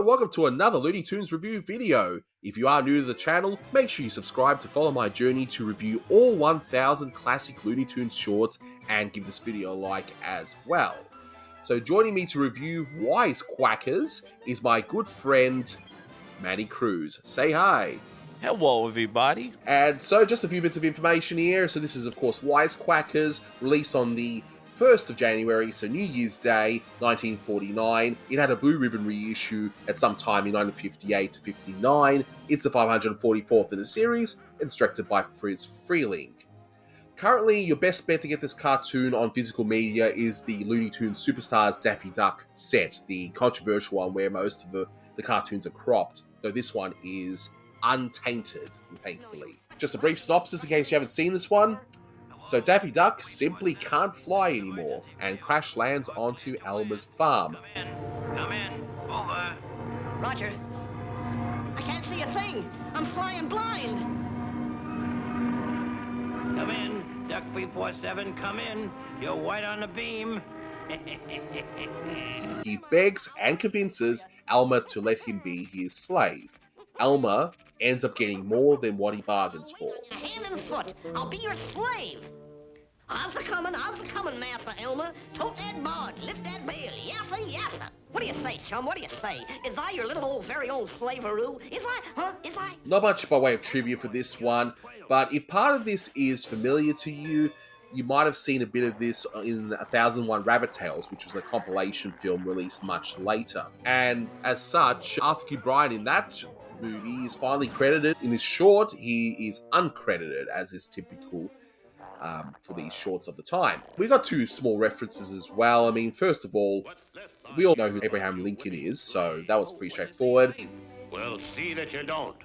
Hello, welcome to another Looney Tunes review video. If you are new to the channel, make sure you subscribe to follow my journey to review all 1000 classic Looney Tunes shorts and give this video a like as well. So joining me to review Wise Quackers is my good friend, Manny Cruz. Say hi. Hello, everybody. And so just a few bits of information here. So this is, of course, Wise Quackers, released on the 1st of January, so New Year's Day, 1949. It had a blue ribbon reissue at some time in 1958 to 59. It's the 544th in the series, and it's directed by Freleng. Currently, your best bet to get this cartoon on physical media is the Looney Tunes Superstars Daffy Duck set, the controversial one where most of the cartoons are cropped, though this one is untainted, thankfully. Just a brief synopsis in case you haven't seen this one. So Daffy Duck simply can't fly anymore and crash lands onto Elmer's farm. Come in, over. Roger. I can't see a thing. I'm flying blind. Come in, Duck 347, come in. You're white on the beam. He begs and convinces Elmer to let him be his slave. Elmer ends up getting more than what he bargains for. Hand and foot. I'll be your slave. How's the coming, Master Elmer? Tote that barge, lift that bale, yassa, yassa. What do you say, chum? What do you say? Is I your little old, very old slaveroo? Is I, huh? Is I? Not much by way of trivia for this one, but if part of this is familiar to you, you might have seen a bit of this in 1001 Rabbit Tales, which was a compilation film released much later. And as such, Arthur Q. Bryan in that movie is finally credited. In this short, he is uncredited, as is typical for these shorts of the time. We got two small references as well. I mean, first of all, we all know who Abraham Lincoln is, so that was pretty straightforward. Well, see that you don't,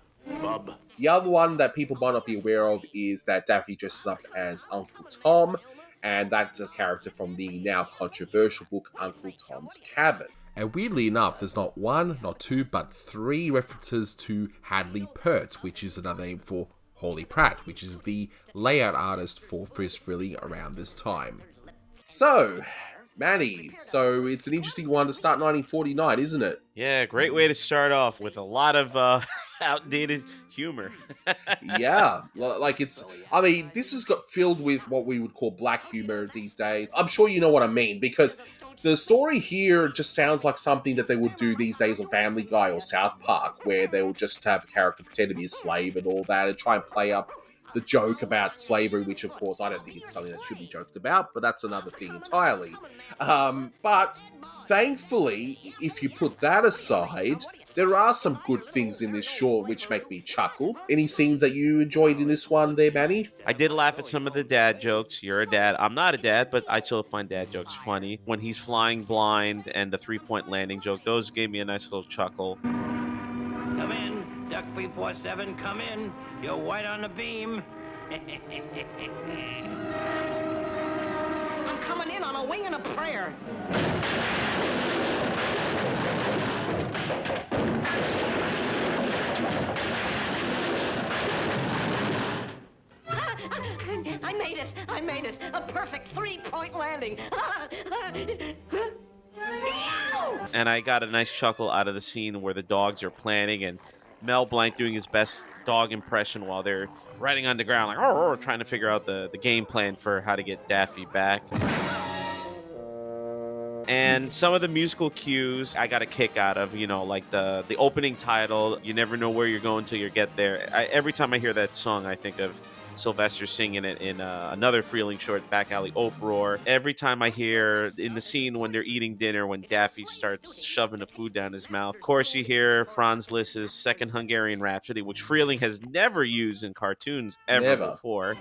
bub. The other one that people might not be aware of is that Daffy dresses up as Uncle Tom, and that's a character from the now controversial book Uncle Tom's Cabin. And weirdly enough, there's not one, not two, but three references to Hadley Pert, which is another name for Hawley Pratt, which is the layout artist for Friz around this time. So, Manny, so it's an interesting one to start 1949, isn't it? Yeah, great way to start off with a lot of outdated humor. Yeah, like this has got filled with what we would call black humor these days. I'm sure you know what I mean, because the story here just sounds like something that they would do these days on Family Guy or South Park, where they will just have a character pretend to be a slave and all that, and try and play up the joke about slavery, which of course I don't think it's something that should be joked about, but that's another thing entirely. But thankfully, if you put that aside, there are some good things in this short which make me chuckle. Any scenes that you enjoyed in this one there, Manny? I did laugh at some of the dad jokes. You're a dad. I'm not a dad, but I still find dad jokes funny. When he's flying blind and the three-point landing joke, those gave me a nice little chuckle. Come in, Duck 347, come in. You're white on the beam. I'm coming in on a wing and a prayer. I made it. A perfect three-point landing. And I got a nice chuckle out of the scene where the dogs are planning and Mel Blanc doing his best dog impression while they're riding on the ground, like, oh, trying to figure out the game plan for how to get Daffy back. And some of the musical cues I got a kick out of, like the opening title, You Never Know Where You're Going Till You Get There. Every time I hear that song, I think of Sylvester singing it in another Freleng short, Back Alley Uproar. Every time I hear in the scene when they're eating dinner, when Daffy starts shoving the food down his mouth, of course you hear Franz Liszt's Second Hungarian Rhapsody, which Freleng has never used in cartoons ever before.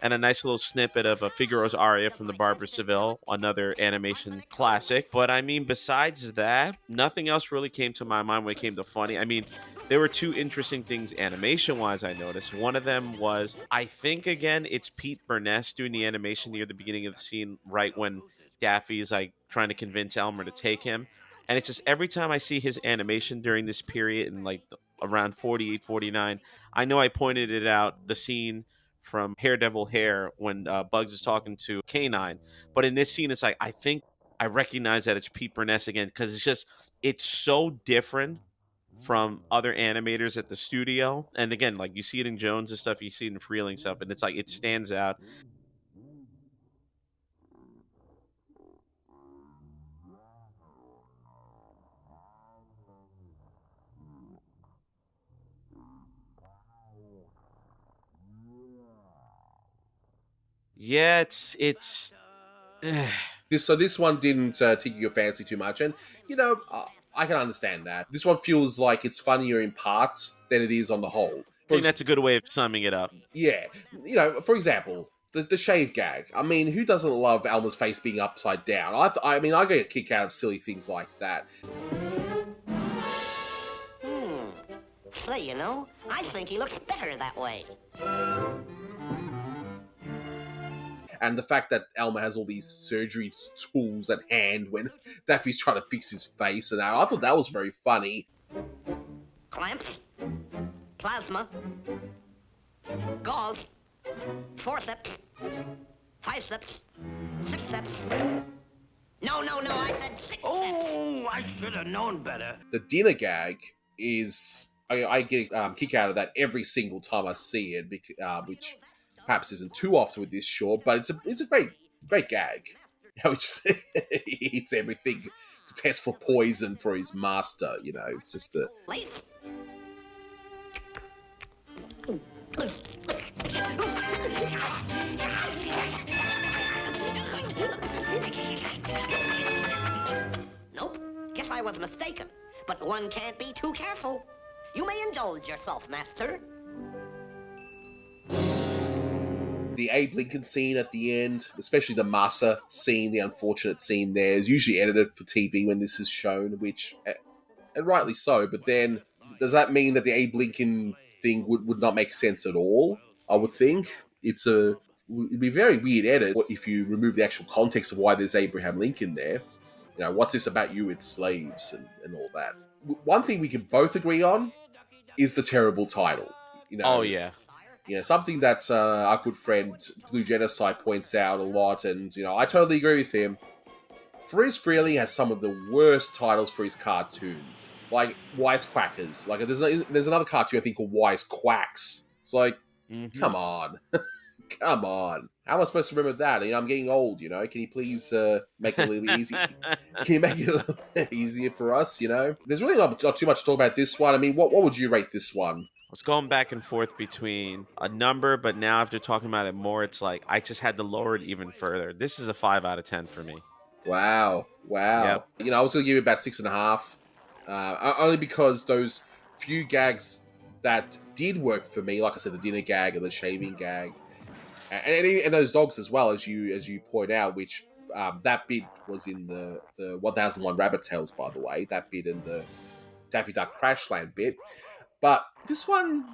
And a nice little snippet of a Figaro's aria from the Barber Seville, another animation classic. But I mean, besides that, nothing else really came to my mind when it came to funny. I mean, there were two interesting things animation-wise I noticed. One of them was, I think, again, it's Pete Burness doing the animation near the beginning of the scene, right when Daffy is like trying to convince Elmer to take him. And it's just every time I see his animation during this period and like around 48, 49. I know I pointed it out, the scene from Haredevil Hair when Bugs is talking to K9. But in this scene, it's like, I think I recognize that it's Pete Burness again because it's so different from other animators at the studio. And again, like you see it in Jones and stuff, you see it in Freleng stuff, and it's like it stands out. Yeah, it's This one didn't tickle your fancy too much, and I can understand that. This one feels like it's funnier in parts than it is on the whole. I think that's a good way of summing it up. Yeah, for example, the shave gag. I mean, who doesn't love Elmer's face being upside down? I mean, I get a kick out of silly things like that. Say, I think he looks better that way. And the fact that Elmer has all these surgery tools at hand when Daffy's trying to fix his face, and I thought that was very funny. Clamps, plasma, gauze, forceps, biceps, sixceps. No, I said sixceps. Oh, I should have known better. The dinner gag is... I get a kick out of that every single time I see it, which perhaps isn't too often with this short, but it's a great gag. How he just eats everything to test for poison for his master. It's just a... Nope, guess I was mistaken. But one can't be too careful. You may indulge yourself, master. The Abe Lincoln scene at the end, especially the Massa scene, the unfortunate scene there, is usually edited for TV when this is shown, which, and rightly so, but then, does that mean that the Abe Lincoln thing would not make sense at all? I would think. It'd be a very weird edit if you remove the actual context of why there's Abraham Lincoln there. What's this about you with slaves and all that? One thing we can both agree on is the terrible title. Oh, yeah. Something that our good friend Blue Genocide points out a lot, and I totally agree with him. Friz Freleng has some of the worst titles for his cartoons, like Wise Quackers. Like there's another cartoon I think called Wise Quacks. It's like, come on, come on. How am I supposed to remember that? I'm getting old. Can you please make it a little easy? Can you make it a little easier for us? There's really not too much to talk about this one. I mean, what would you rate this one? I was going back and forth between a number, but now after talking about it more, it's like I just had to lower it even further. This is a 5 out of 10 for me. Wow. Yep. I was going to give it about 6.5. Only because those few gags that did work for me, like I said, the dinner gag and the shaving gag, and those dogs as well, as you point out, which that bit was in the 1001 Rabbit Tales, by the way, that bit in the Daffy Duck Crashland bit. But this one,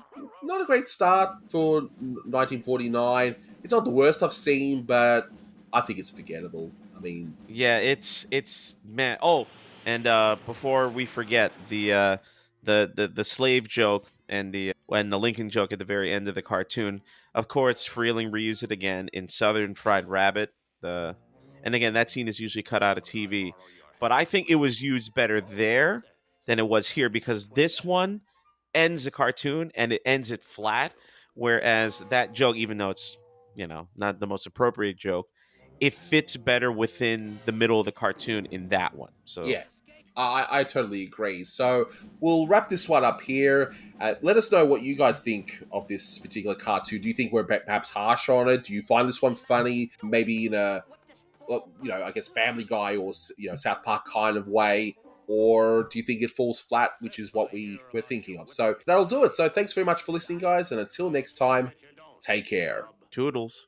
not a great start for 1949. It's not the worst I've seen, but I think it's forgettable. I mean... Yeah, it's man. Oh, and before we forget, the slave joke and the Lincoln joke at the very end of the cartoon, of course, Freleng reused it again in Southern Fried Rabbit. And again, that scene is usually cut out of TV. But I think it was used better there than it was here, because this one ends the cartoon and it ends it flat, whereas that joke, even though it's not the most appropriate joke, it fits better within the middle of the cartoon in that one. So yeah, I totally agree. So we'll wrap this one up here. Let us know what you guys think of this particular cartoon. Do you think we're perhaps harsh on it? Do you find this one funny, maybe in a I guess Family Guy or South Park kind of way? Or do you think it falls flat, which is what we're thinking of? So that'll do it. So thanks very much for listening, guys. And until next time, take care. Toodles.